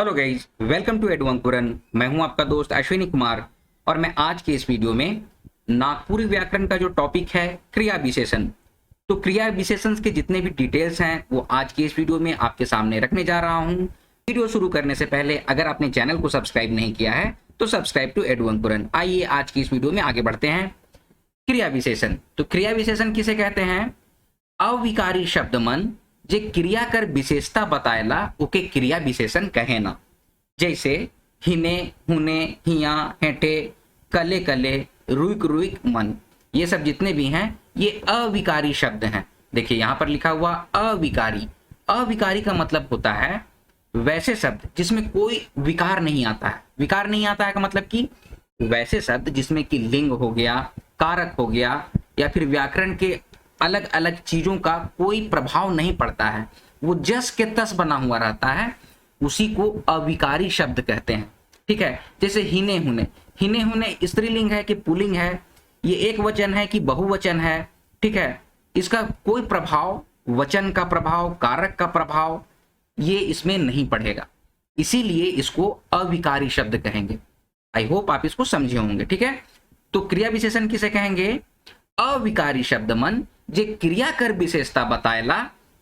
Hello guys, welcome to एडवंकुरन। मैं हूं आपका दोस्त अश्विनी कुमार और मैं आज के इस वीडियो में नागपुरी व्याकरण का जो टॉपिक है क्रिया विशेषण, तो क्रिया विशेषण के जितने भी डिटेल्स हैं वो आज के इस वीडियो में आपके सामने रखने जा रहा हूं। वीडियो शुरू करने से पहले अगर आपने चैनल को सब्सक्राइब नहीं किया है तो सब्सक्राइब टू एडवंकुरन। आइए आज की इस वीडियो में आगे बढ़ते हैं। क्रिया विशेषण, तो क्रिया विशेषण किसे कहते हैं? अविकारी शब्द मन जे क्रिया कर विशेषता बताएला ओके क्रिया विशेषण कहेना। जैसे हिने, हुने, हिया, हेठे, कले कले, रुइक रुइक, मन, ये सब जितने भी हैं ये अविकारी शब्द हैं। देखिए यहाँ पर लिखा हुआ अविकारी। अविकारी का मतलब होता है वैसे शब्द जिसमें कोई विकार नहीं आता है। विकार नहीं आता है का मतलब कि वैसे शब्द जिसमें कि लिंग हो गया, कारक हो गया, या फिर व्याकरण के अलग अलग चीजों का कोई प्रभाव नहीं पड़ता है, वो जस के तस बना हुआ रहता है, उसी को अविकारी शब्द कहते हैं। ठीक है, जैसे हिने हुने। हिने हुने स्त्रीलिंग है कि पुल्लिंग है, ये एक वचन है कि बहुवचन है। ठीक है, इसका कोई प्रभाव, वचन का प्रभाव, कारक का प्रभाव ये इसमें नहीं पड़ेगा, इसीलिए इसको अविकारी शब्द कहेंगे। आई होप आप इसको समझे होंगे। ठीक है, तो क्रिया विशेषण किसे कहेंगे? अविकारी शब्द मन जे क्रिया कर विशेषता बताएला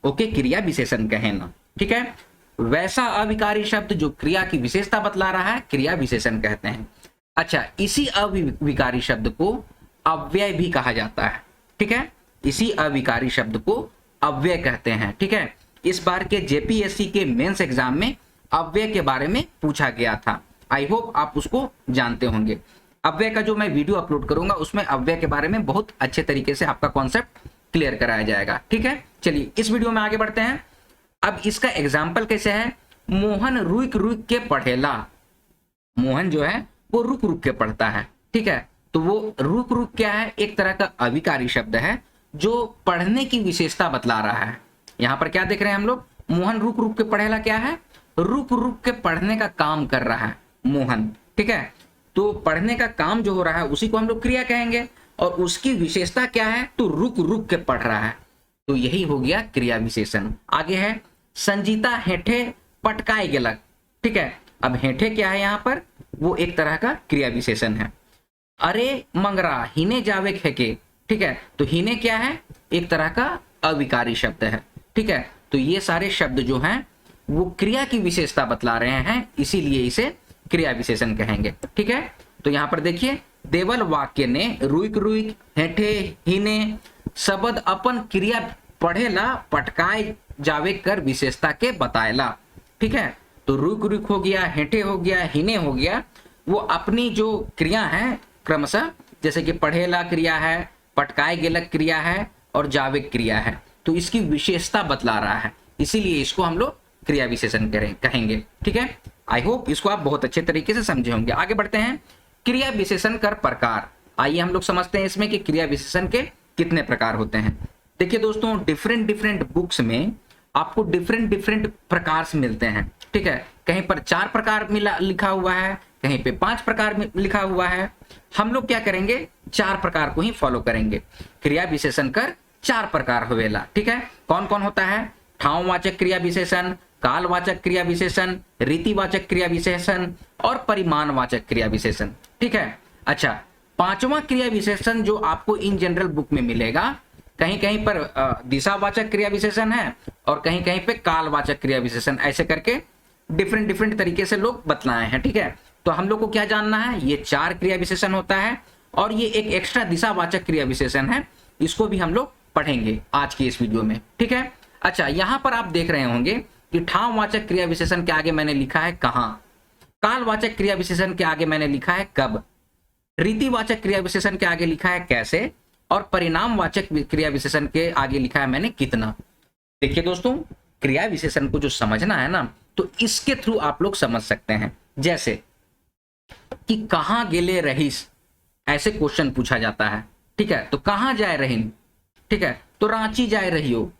ओके क्रिया विशेषण कहेना। ठीक है, वैसा अविकारी शब्द जो क्रिया की विशेषता बतला रहा है क्रिया विशेषण कहते हैं। अच्छा, इसी अविकारी शब्द को अव्यय भी कहा जाता है। ठीक है, इसी अविकारी शब्द को अव्यय कहते हैं। ठीक है, इस बार के जेपीएससी के मेंस एग्जाम में अव्यय के बारे में पूछा गया था। आई होप आप उसको जानते होंगे। अव्यय का जो मैं वीडियो अपलोड करूंगा उसमें अव्यय के बारे में बहुत अच्छे तरीके से आपका कॉन्सेप्ट क्लियर कराया जाएगा। ठीक है, चलिए इस वीडियो में आगे बढ़ते हैं। अब इसका एग्जाम्पल कैसे है? मोहन रुक रुक के पढ़ेला। मोहन जो है वो रुक रुक के पढ़ता है। ठीक है, तो वो रुक रुक क्या है? एक तरह का अविकारी शब्द है जो पढ़ने की विशेषता बतला रहा है। यहाँ पर क्या देख रहे हैं हम लोग? मोहन रुक रुक के पढ़ेला क्या है? रुक रुक के पढ़ने का काम कर रहा है मोहन। ठीक है, तो पढ़ने का काम जो हो रहा है उसी को हम लोग क्रिया कहेंगे, और उसकी विशेषता क्या है? तो रुक रुक के पढ़ रहा है, तो यही हो गया क्रिया विशेषण। आगे है संजीता हेठे पटकाए गेलक। ठीक है, अब हेठे क्या है यहाँ पर? वो एक तरह का क्रिया विशेषण है। अरे मंगरा हिने जावे खेके। ठीक है, तो हिने क्या है? एक तरह का अविकारी शब्द है। ठीक है, तो ये सारे शब्द जो हैं वो क्रिया की विशेषता बतला रहे हैं, इसीलिए इसे क्रिया विशेषण कहेंगे। ठीक है, तो यहाँ पर देखिए देवल वाक्य ने रुइक रुइक, हेठे, हिने शब्द अपन क्रिया पढ़ेला पटकाए जावे कर विशेषता के बताएला। ठीक है, तो रुक रुक हो गया, हेठे हो गया, हिने हो गया, वो अपनी जो क्रिया है क्रमशः, जैसे कि पढ़ेला क्रिया है, पटकाए गेलक क्रिया है और जावे क्रिया है, तो इसकी विशेषता बतला रहा है, इसीलिए इसको हम लोग क्रिया विशेषण कहेंगे। ठीक है, आई होप इसको आप बहुत अच्छे तरीके से समझे होंगे। आगे बढ़ते हैं। क्रिया विशेषण कर प्रकार। आइए हम लोग समझते हैं इसमें कि क्रिया विशेषण के कितने प्रकार होते हैं। देखिए दोस्तों, डिफरेंट डिफरेंट बुक्स में आपको डिफरेंट डिफरेंट प्रकार से मिलते हैं। ठीक है, कहीं पर 4 प्रकार लिखा हुआ है, कहीं पे 5 प्रकार लिखा हुआ है। हम लोग क्या करेंगे? 4 प्रकार को ही फॉलो करेंगे। क्रिया विशेषण कर 4 प्रकार होवेला। ठीक है, कौन कौन होता है? ठाववाचक क्रिया विशेषण, कालवाचक क्रिया विशेषण, रीतिवाचक क्रिया विशेषण और परिमाणवाचक क्रिया विशेषण। ठीक है, अच्छा, 5वां क्रिया विशेषण जो आपको इन जनरल बुक में मिलेगा, कहीं कहीं पर दिशावाचक क्रिया विशेषण है और कहीं कहीं पे कालवाचक क्रिया विशेषण, ऐसे करके डिफरेंट डिफरेंट तरीके से लोग बतलाए हैं। ठीक है, तो हम लोग को क्या जानना है? ये 4 क्रिया विशेषण होता है और ये एक एक्स्ट्रा दिशावाचक क्रिया विशेषण है, इसको भी हम लोग पढ़ेंगे आज की इस वीडियो में। ठीक है, अच्छा, यहाँ पर आप देख रहे होंगे कि ठाववाचक क्रिया विशेषण के आगे मैंने लिखा है कहां, कालवाचक क्रिया विशेषण के आगे मैंने लिखा है कब, रीतिवाचक क्रिया विशेषण के आगे लिखा है कैसे, और परिणामवाचक क्रिया विशेषण के आगे लिखा है मैंने कितना। देखिए दोस्तों, क्रिया विशेषण को जो समझना है ना, तो इसके थ्रू आप लोग समझ सकते हैं। जैसे कि कहां गेले रहीस, ऐसे क्वेश्चन पूछा जाता है। ठीक है, तो कहां जाए रहीन? ठीक है, तो रांची जाए रही हो,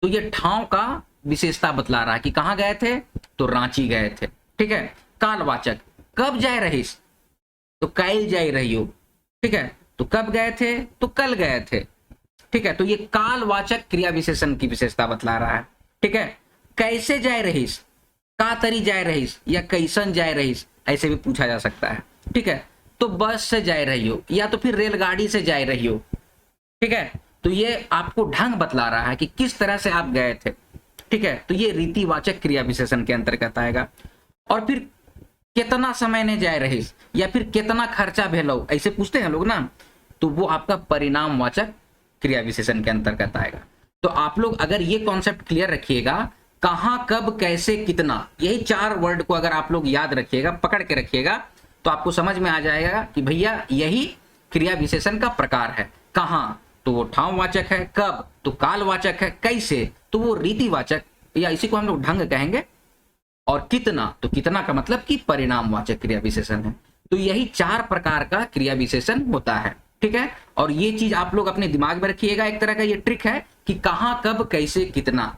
तो ये ठाव का विशेषता बतला रहा है कि कहां गए थे, तो रांची गए थे। ठीक है, कालवाचक कब जाए रहीस, तो कैल जाए रही हो। ठीक है, तो कब गए थे, तो कल गए थे। ठीक है, तो ये कालवाचक क्रिया विशेषण की विशेषता बतला रहा है। ठीक है, कैसे जाए रहीस, का तरी जाए रहीस या कैसन जाए रहीस, ऐसे भी पूछा जा सकता है। ठीक है, तो बस से जाए रही हो या तो फिर रेलगाड़ी से जाए रही हो। ठीक है, तो ये आपको ढंग बतला रहा है कि किस तरह से आप गए थे। ठीक है, तो ये रीतिवाचक क्रिया विशेषण के अंतर्गत आएगा। और फिर कितना समय ने जाए रहीस या फिर कितना खर्चा भेलो, ऐसे पूछते हैं लोग ना, तो वो आपका परिणामवाचक क्रिया विशेषण के अंतर्गत आएगा। तो आप लोग अगर ये कॉन्सेप्ट क्लियर रखिएगा, कहां, कब, कैसे, कितना, यही 4 वर्ड को अगर आप लोग याद रखिएगा, पकड़ के रखिएगा, तो आपको समझ में आ जाएगा कि भैया यही क्रिया विशेषण का प्रकार है। कहां तो वो ठाववाचक है, कब तो कालवाचक है, कैसे तो वो रीतिवाचक या इसी को हम लोग ढंग कहेंगे, और कितना तो कितना का मतलब कि परिणामवाचक क्रिया विशेषण है। तो यही 4 प्रकार का क्रिया विशेषण होता है। ठीक है, और ये चीज आप लोग अपने दिमाग में रखिएगा, एक तरह का ये ट्रिक है कि कहां, कब, कैसे, कितना,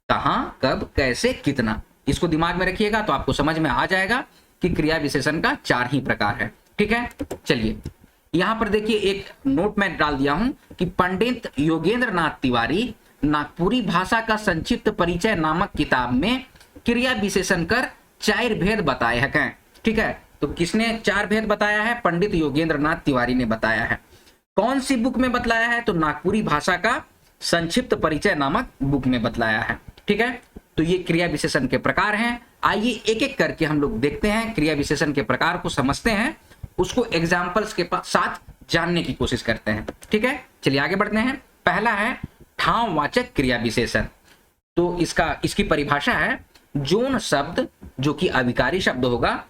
कहां, कब, कैसे, कितना, इसको दिमाग में रखिएगा तो आपको समझ में आ जाएगा कि क्रिया विशेषण का 4 ही प्रकार है। ठीक है, चलिए यहां पर देखिए एक नोट मैं डाल दिया हूं कि पंडित योगेंद्र नाथ तिवारी नागपुरी भाषा का संक्षिप्त परिचय नामक किताब में क्रिया विशेषण कर 4 भेद बताए हैं। ठीक है, तो किसने 4 भेद बताया है? पंडित योगेंद्र नाथ तिवारी ने बताया है। कौन सी बुक में बतलाया है? तो नागपुरी भाषा का संक्षिप्त परिचय नामक बुक में बतलाया है। ठीक है, तो ये क्रिया विशेषण के प्रकार हैं। आइए एक एक करके हम लोग देखते हैं, क्रिया विशेषण के प्रकार को समझते हैं, उसको एग्जाम्पल्स के साथ जानने की कोशिश करते हैं। ठीक है, चलिए आगे बढ़ते हैं। पहला है ठाववाचक क्रिया विशेषण। तो इसकी परिभाषा है, जोन शब्द जो कि अविकारी शब्द होगा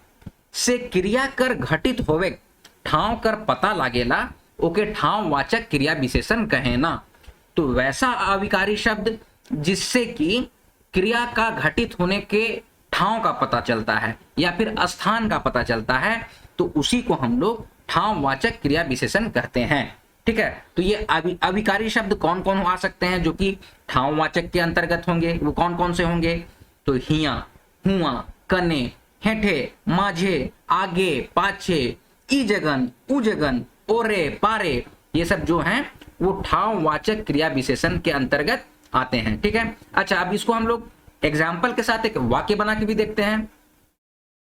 से क्रिया कर घटित होवे ठाव कर पता लागेला ओके ठाववाचक क्रिया विशेषण कहे ना। तो वैसा अविकारी शब्द जिससे कि क्रिया का घटित होने के ठाव का पता चलता है या फिर स्थान का पता चलता है, तो उसी को हम लोग ठाववाचक क्रिया विशेषण कहते हैं। ठीक है, तो ये अविकारी शब्द कौन कौन आ सकते हैं जो कि ठाववाचक के अंतर्गत होंगे, वो कौन कौन से होंगे? तो हिया, हुआ, कने, हेठे, माझे, आगे, पाछे, इजगन, उजगन, ओरे, पारे, ये सब जो हैं वो ठाववाचक क्रिया विशेषण के अंतर्गत आते हैं। ठीक है, अच्छा अब इसको हम लोग एग्जाम्पल के साथ एक वाक्य बना के भी देखते हैं।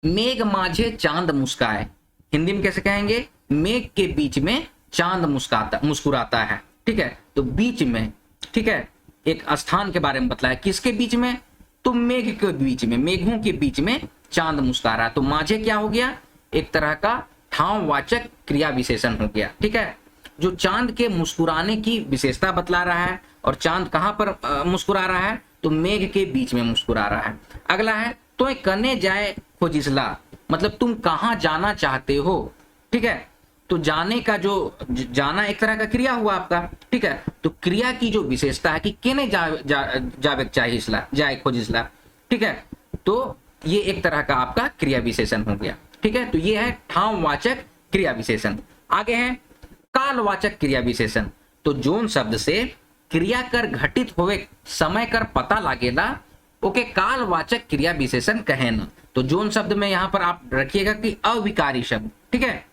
मेघ माझे चांद मुस्काए, हिंदी में कैसे कहेंगे? मेघ के बीच में चांद मुस्कुराता है। ठीक है, तो बीच में, ठीक है, एक स्थान के बारे में बतलाया, किसके बीच में? तो मेघ के बीच में, मेघों के बीच में चांद मुस्कुरा रहा है। तो माझे क्या हो गया? एक तरह का ठाववाचक क्रिया विशेषण हो गया। ठीक है, जो चांद के मुस्कुराने की विशेषता बतला रहा है, और चांद कहां पर मुस्कुरा रहा है? तो मेघ के बीच में मुस्कुरा रहा है। अगला है तो कने जाए खोजिसला, मतलब तुम कहां जाना चाहते हो। ठीक है, तो जाने का जो जाना एक तरह का क्रिया हुआ आपका। ठीक है, तो क्रिया की जो विशेषता है कि केने जावे चाहिए जाए खोजिसला। ठीक है, तो ये एक तरह का आपका क्रिया विशेषण हो गया। ठीक है, तो ये है ठाववाचक क्रिया विशेषण। आगे है कालवाचक क्रिया विशेषण। तो जोन शब्द से क्रिया कर घटित होवे समय कर पता लागेला ओके कालवाचक क्रिया विशेषण कहे ना। तो जोन शब्द में यहां पर आप रखिएगा कि अविकारी शब्द। ठीक है,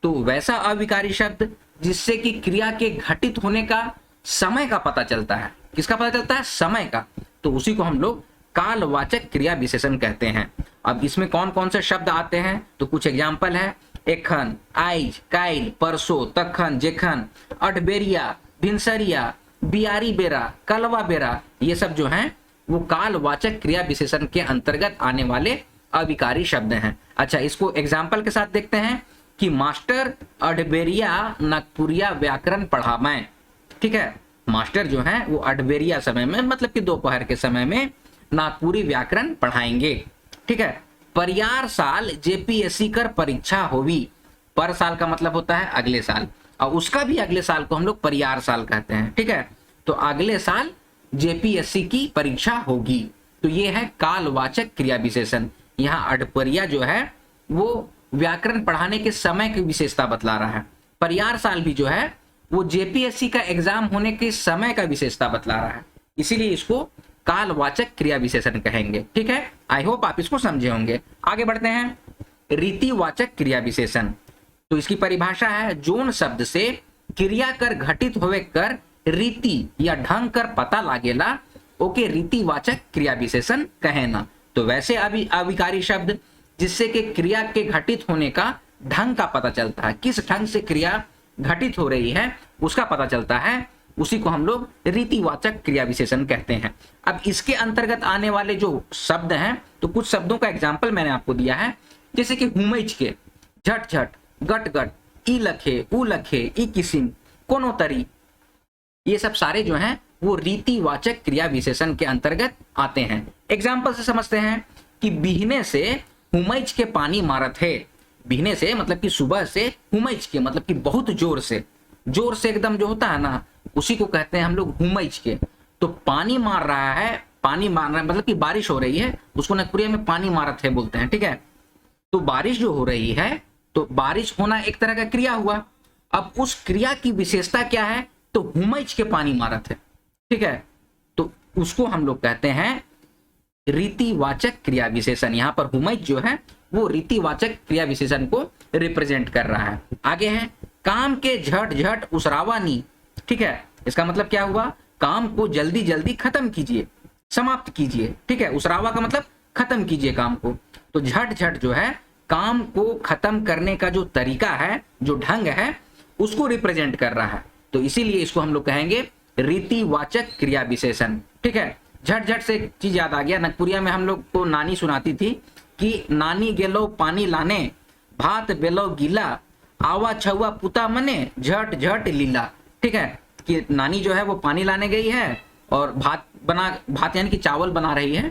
तो वैसा अविकारी शब्द जिससे कि क्रिया के घटित होने का समय का पता चलता है। किसका पता चलता है? समय का। तो उसी को हम लोग कालवाचक क्रिया विशेषण कहते हैं। अब इसमें कौन कौन से शब्द आते हैं? तो कुछ एग्जाम्पल है, एखन, आइज, काइल, परसों, तखन, जेखन, अठबेरिया, भिनसरिया, बियारी बेरा, कलवा बेरा, ये सब जो हैं वो कालवाचक क्रिया विशेषण के अंतर्गत आने वाले अविकारी शब्द हैं। अच्छा, इसको एग्जाम्पल के साथ देखते हैं कि मास्टर अठबेरिया नागपुरिया व्याकरण पढ़ावें। ठीक है, मास्टर जो है वो अठबेरिया समय में, मतलब कि दोपहर के समय में नागपुरी व्याकरण पढ़ाएंगे। ठीक है, परियार साल जेपीएससी कर परीक्षा होगी। पर साल का मतलब होता है अगले साल, और उसका भी अगले साल को हम लोग परियार साल कहते हैं। ठीक है, तो अगले साल जेपीएससी की परीक्षा होगी। तो ये है कालवाचक क्रिया विशेषण। यहाँ अठपरिया जो है वो व्याकरण पढ़ाने के समय की विशेषता बतला रहा है। परियार साल भी जो है वो जेपीएससी का एग्जाम होने के समय का विशेषता बतला रहा है, इसीलिए इसको कालवाचक क्रिया विशेषण कहेंगे। ठीक है, आई होप आप इसको समझे होंगे। आगे बढ़ते हैं, रीतिवाचक क्रिया विशेषण। तो इसकी परिभाषा है, जोन शब्द से क्रिया कर घटित होवे कर रीति या ढंग कर पता लागेला ओके रीतिवाचक क्रिया विशेषण कहे ना। तो वैसे अविकारी शब्द जिससे कि क्रिया के घटित होने का ढंग का पता चलता है, किस ढंग से क्रिया घटित हो रही है उसका पता चलता है, उसी को हम लोग रीतिवाचक क्रिया विशेषण कहते हैं। अब इसके अंतर्गत आने वाले जो शब्द हैं, तो कुछ शब्दों का एग्जाम्पल मैंने आपको दिया है, जैसे कि हुमैच के, झट झट, गट गट, ई लखे, ऊ लखे, ई किसिम, कोनो तरी, ये सब सारे जो हैं वो रीतिवाचक क्रिया विशेषण के अंतर्गत आते हैं। एग्जाम्पल से समझते हैं कि बिहने से हुमैच के पानी मारत है। बिहने से मतलब कि सुबह से, हुमैच के मतलब कि बहुत जोर से एकदम जो होता है ना, उसी को कहते हैं हम लोग हुमैच के। तो पानी मार रहा है, पानी मार रहा है मतलब कि बारिश हो रही है, उसको नागपुरिया में पानी मारत है बोलते हैं, ठीक है। तो बारिश जो हो रही है, तो बारिश होना एक तरह का क्रिया हुआ। अब उस क्रिया की विशेषता क्या है, तो हुमैच के पानी मारत है, ठीक है। तो उसको हम लोग कहते हैं रीतिवाचक क्रिया विशेषण। यहाँ पर हुमैच जो है वो रीतिवाचक क्रिया विशेषण को रिप्रेजेंट कर रहा है। आगे है काम के झट झट उसरावानी, ठीक है। इसका मतलब क्या हुआ, काम को जल्दी जल्दी खत्म कीजिए, समाप्त कीजिए, ठीक है। उसरावा का मतलब खत्म कीजिए काम को। तो झट झट जो है काम को खत्म करने का जो तरीका है, जो ढंग है, उसको रिप्रेजेंट कर रहा है। तो इसीलिए इसको हम लोग कहेंगे रीतिवाचक क्रिया विशेषण, ठीक है। झट झट से एक चीज याद आ गया, नागपुरिया में हम लोग को नानी सुनाती थी कि नानी गेलो पानी लाने, भात बेलो गीला, आवा छुआ पुता मने, झट झट लीला, ठीक है। कि नानी जो है वो पानी लाने गई है और भात यानी कि चावल बना रही है,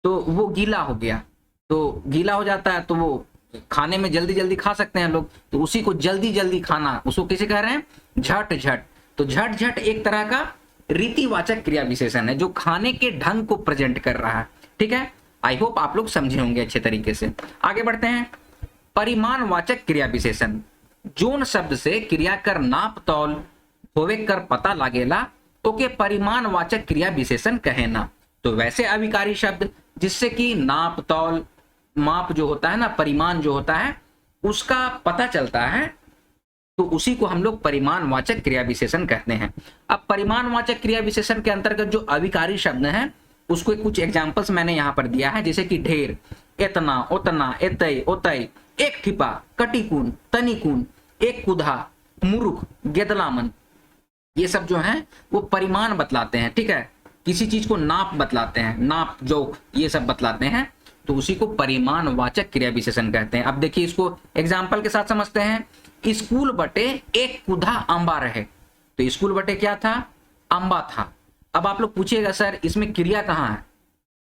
तो वो गीला हो गया। तो गीला हो जाता है तो वो खाने में जल्दी जल्दी खा सकते हैं लोग, तो उसी को जल्दी जल्दी खाना, उसको कैसे कह रहे हैं, झट झट। तो झट झट एक तरह का रीतिवाचक क्रिया विशेषण है जो खाने के ढंग को प्रेजेंट कर रहा है, ठीक है। आई होप आप लोग समझे होंगे अच्छे तरीके से। आगे बढ़ते हैं, परिमाणवाचक क्रिया विशेषण। जोन शब्द से क्रिया कर नाप तौल होवे कर पता लागेला, ओके परिमाणवाचक क्रिया विशेषण कहेना। तो वैसे अविकारी शब्द जिससे कि नाप तौल, माप जो होता है ना, परिमाण जो होता है, उसका पता चलता है, तो उसी को हम लोग परिमाणवाचक क्रिया विशेषण कहते हैं। अब परिमाणवाचक क्रिया विशेषण के अंतर्गत जो अविकारी शब्द हैं, उसको कुछ एग्जाम्पल्स मैंने यहाँ पर दिया है, जैसे कि ढेर, इतना, उतना, एतई, ओतई, एक ठिपा, कटिकुन, तनिकुन, एक कुधा, मुरुख, गेदलामन, ये सब जो हैं वो परिमाण बतलाते हैं, ठीक है। किसी चीज को नाप बतलाते हैं, नाप जोख ये सब बतलाते हैं, तो उसी को परिमाणवाचक क्रिया विशेषण कहते हैं। अब देखिए इसको एग्जाम्पल के साथ समझते हैं। स्कूल बटे एक कुधा अम्बा रहे, तो स्कूल बटे क्या था, अम्बा था। अब आप लोग पूछिएगा सर इसमें क्रिया कहाँ है,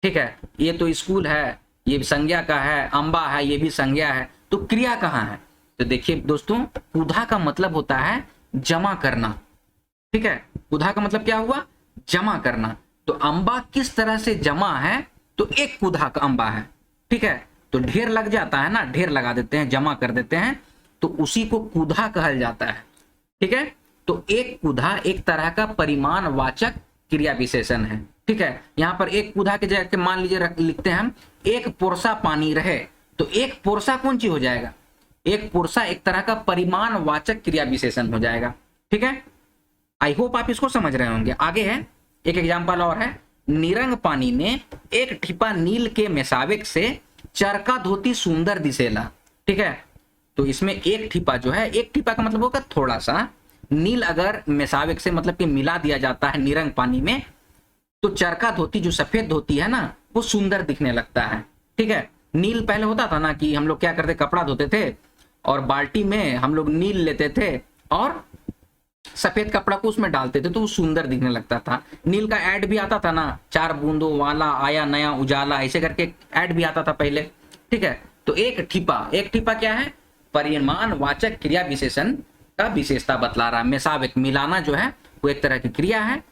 ठीक है, ये तो स्कूल है, ये संज्ञा का है, अम्बा है, ये भी संज्ञा है, तो क्रिया कहाँ है। तो देखिए दोस्तों, कुधा का मतलब होता है जमा करना, ठीक है। कुधा का मतलब क्या हुआ, जमा करना। तो अम्बा किस तरह से जमा है, तो एक कुधा का अम्बा है, ठीक है। तो ढेर लग जाता है ना, ढेर लगा देते हैं, जमा कर देते हैं, तो उसी को कुधा कहल जाता है, ठीक है। तो एक कुधा एक तरह का परिमाणवाचक क्रिया विशेषण है, ठीक है। यहाँ पर एक कुधा के जगह मान लीजिए लिखते हैं हम एक पोरसा पानी रहे, तो एक पोरसा कौन सी हो जाएगा, एक पोरसा एक तरह का परिमाणवाचक क्रिया विशेषण हो जाएगा, ठीक है। आई होप आप इसको समझ रहे होंगे। आगे है एक एग्जाम्पल और है, निरंग पानी ने एक ठिपा नील के मेसावेक से चरका धोती सुंदर दिसेला, ठीक है। तो इसमें एक ठिपा जो है, एक ठिपा का मतलब होगा थोड़ा सा, नील अगर मेसावेक से मतलब कि मिला दिया जाता है निरंग पानी में, तो चरका धोती जो सफेद धोती है ना, वो सुंदर दिखने लगता है, ठीक है। नील पहले होता था ना कि हम लोग क्या करते, कपड़ा धोते थे और बाल्टी में हम लोग नील लेते थे और सफेद कपड़ा को उसमें डालते थे, तो वो सुंदर दिखने लगता था। नील का ऐड भी आता था ना, 4 बूंदों वाला आया नया उजाला, ऐसे करके ऐड भी आता था पहले, ठीक है। तो एक ठिपा क्या है, परिमाणवाचक क्रिया विशेषण का विशेषता बतला रहा है। मेसावेक मिलाना जो है वो एक तरह की क्रिया है,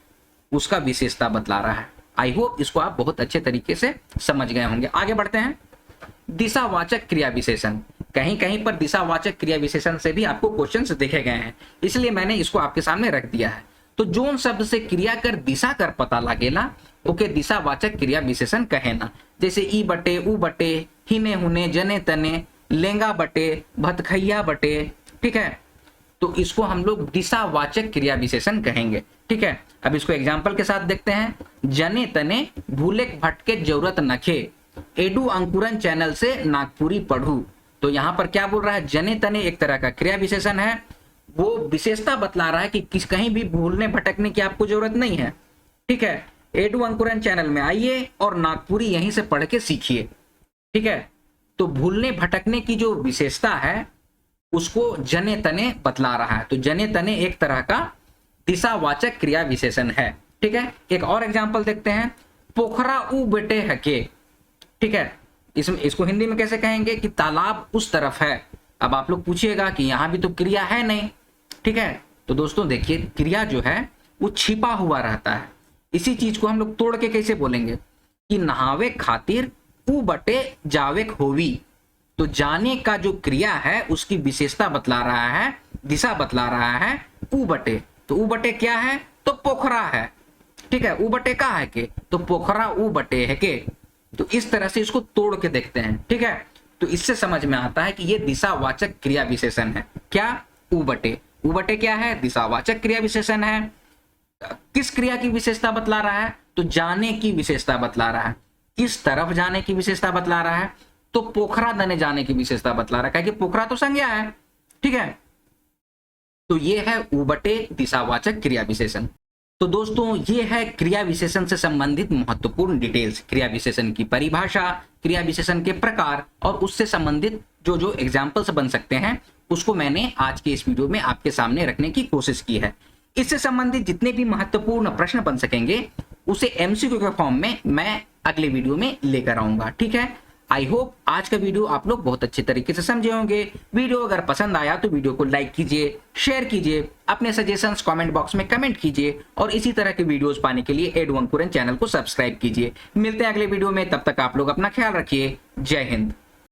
उसका विशेषता बतला रहा है। आई होप इसको आप बहुत अच्छे तरीके से समझ गए होंगे। आगे बढ़ते हैं, दिशावाचक क्रिया विशेषण। कहीं कहीं पर दिशावाचक क्रिया विशेषण से भी आपको क्वेश्चंस देखे गए हैं, इसलिए मैंने इसको आपके सामने रख दिया है। तो जोन शब्द से क्रिया कर दिशा कर पता लागेला, ओके दिशावाचक क्रिया विशेषण कहेना। जैसे ई बटे, ऊ बटे, हिने हुने, जने तने, लेंगा बटे, भतखैया बटे, ठीक है। तो इसको हम लोग दिशावाचक क्रिया विशेषण कहेंगे, ठीक है। अब इसको एग्जाम्पल के साथ देखते हैं। जने तने भूले भटके जरूरत नखे, एडू अंकुरन चैनल से नागपुरी पढ़ू। तो यहां पर क्या बोल रहा है, जने तने एक तरह का क्रिया विशेषण है, वो विशेषता बतला रहा है कि किस कहीं भी भूलने भटकने की आपको जरूरत नहीं है। ठीक है, एडू अंकुरन चैनल में आइए और नागपुरी यहीं से पढ़ के सीखिए। ठीक है, तो भूलने भटकने की जो विशेषता है उसको जने तने बतला रहा है। तो जने तने एक तरह का दिशावाचक क्रिया विशेषण है। ठीक है, एक और एग्जांपल देखते हैं, पोखरा ऊ बेटे हके। ठीक है, इसको हिंदी में कैसे कहेंगे कि तालाब उस तरफ है। अब आप लोग पूछिएगा कि यहां भी तो क्रिया है नहीं। ठीक है, तो दोस्तों देखिए, क्रिया जो है वो छिपा हुआ रहता है। इसी चीज को हम लोग तोड़ के कैसे बोलेंगे कि नहावे खातिर ऊ बटे जावे होवी। तो जाने का जो क्रिया है उसकी विशेषता बतला रहा है, दिशा बतला रहा है ऊ बटे। तो ऊ बटे क्या है, तो पोखरा है। ठीक है, ऊ बटे का है के, तो पोखरा ऊ बटे है के। तो इस तरह से इसको तोड़ के देखते हैं। ठीक है, तो इससे समझ में आता है कि ये दिशावाचक क्रिया विशेषण है। क्या, ऊ बटे। ऊ बटे क्या है, दिशावाचक क्रिया विशेषण है। किस क्रिया की विशेषता बतला रहा है, तो जाने की विशेषता बतला रहा है। किस तरफ जाने की विशेषता बतला रहा है, तो पोखरा दने जाने की विशेषता बतला रहा है, क्योंकि पोखरा तो संज्ञा है। ठीक है, तो ये है ऊ बटे दिशावाचक क्रिया विशेषण। तो दोस्तों ये है क्रिया विशेषण से संबंधित महत्वपूर्ण डिटेल्स, क्रिया विशेषण की परिभाषा, क्रिया विशेषण के प्रकार और उससे संबंधित जो जो एग्जाम्पल्स बन सकते हैं उसको मैंने आज के इस वीडियो में आपके सामने रखने की कोशिश की है। इससे संबंधित जितने भी महत्वपूर्ण प्रश्न बन सकेंगे उसे एमसीक्यू के फॉर्म में मैं अगले वीडियो में लेकर आऊंगा। ठीक है, आई होप आज का वीडियो आप लोग बहुत अच्छे तरीके से समझे होंगे। वीडियो अगर पसंद आया तो वीडियो को लाइक कीजिए, शेयर कीजिए, अपने सजेशंस कमेंट बॉक्स में कमेंट कीजिए और इसी तरह के वीडियोस पाने के लिए एडू अंकुरन चैनल को सब्सक्राइब कीजिए। मिलते हैं अगले वीडियो में, तब तक आप लोग अपना ख्याल रखिए। जय हिंद।